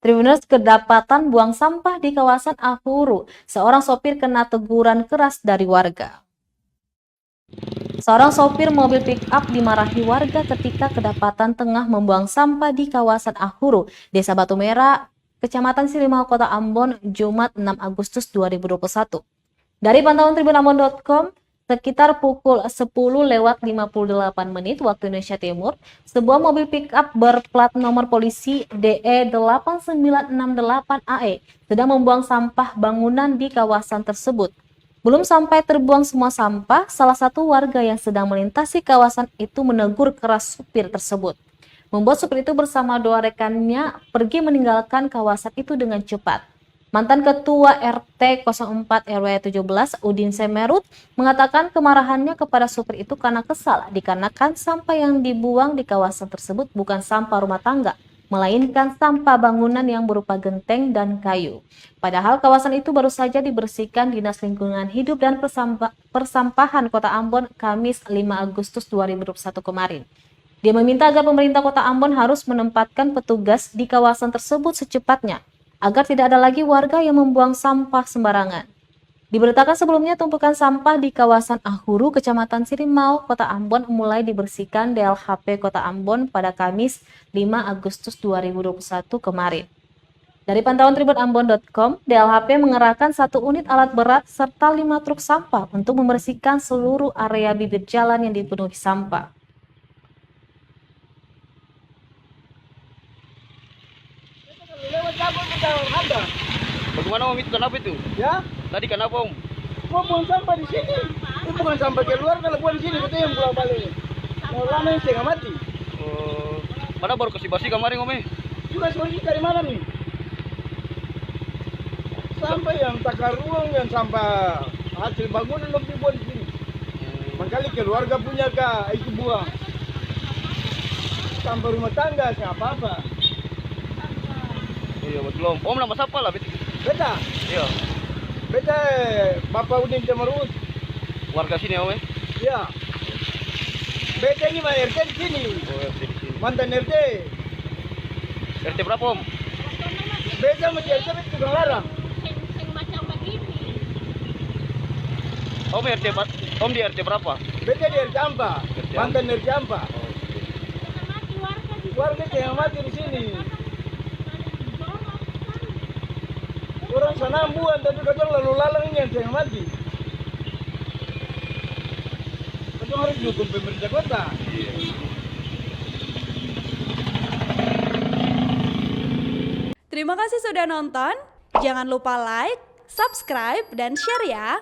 Tribuners kedapatan buang sampah di kawasan Ahuru. Seorang sopir kena teguran keras dari warga. Seorang sopir mobil pick-up dimarahi warga ketika kedapatan tengah membuang sampah di kawasan Ahuru, Desa Batu Merah, Kecamatan Silimau, Kota Ambon, Jumat 6 Agustus 2021. Dari pantauan tribunambon.com, sekitar pukul 10:58 waktu Indonesia Timur, sebuah mobil pick-up berplat nomor polisi DE8968AE sedang membuang sampah bangunan di kawasan tersebut. Belum sampai terbuang semua sampah, salah satu warga yang sedang melintasi kawasan itu menegur keras supir tersebut, membuat supir itu bersama dua rekannya pergi meninggalkan kawasan itu dengan cepat. Mantan Ketua RT 04 RW 17 Udin Semerut mengatakan kemarahannya kepada supir itu karena kesal dikarenakan sampah yang dibuang di kawasan tersebut bukan sampah rumah tangga, melainkan sampah bangunan yang berupa genteng dan kayu. Padahal kawasan itu baru saja dibersihkan Dinas Lingkungan Hidup dan Persampahan Kota Ambon Kamis 5 Agustus 2021 kemarin. Dia meminta agar pemerintah Kota Ambon harus menempatkan petugas di kawasan tersebut secepatnya, agar tidak ada lagi warga yang membuang sampah sembarangan. Diberitakan sebelumnya tumpukan sampah di kawasan Ahuru, Kecamatan Silimau, Kota Ambon mulai dibersihkan DLHP Kota Ambon pada Kamis 5 Agustus 2021 kemarin. Dari pantauan tribunambon.com, DLHP mengerahkan 1 unit alat berat serta 5 truk sampah untuk membersihkan seluruh area bibir jalan yang dipenuhi sampah. Bagaimana Om, itu kenapa itu? Ya, Tadi kenapa Om? gua buang sampah di sini. Itu bukan sampah keluar, kalau buang di sini betul yang pulang balik. Mau lama yang setengah mati. Padahal baru kasih bersih kemarin Om. Juga sebenarnya dari mana nih? Sampah yang takar ruang, yang sampah hasil bangunan lebih buang di sini. Makanya keluarga punya kah, itu buang. Sampah rumah tangga, siapa apa? Iya betul Om. Nama siapa lah? Beta, Iya. beta Bapak Udin Semerut. Warga sini Om. Ya. Beta ini mah RT di sini. Oh, RT di sini. Mantan RT. RT berapa Om? Beta sama RT itu tukang larang. Om RT Om di RT berapa? Beta di RT Ampa. Mantan RT Ampa. Warga yang mati di sini. Orang sana buan, tapi kadang lalu lalang ini yang mati. Kadang harus dukung pemerintah kota. Terima kasih sudah nonton. Jangan lupa like, subscribe, dan share ya.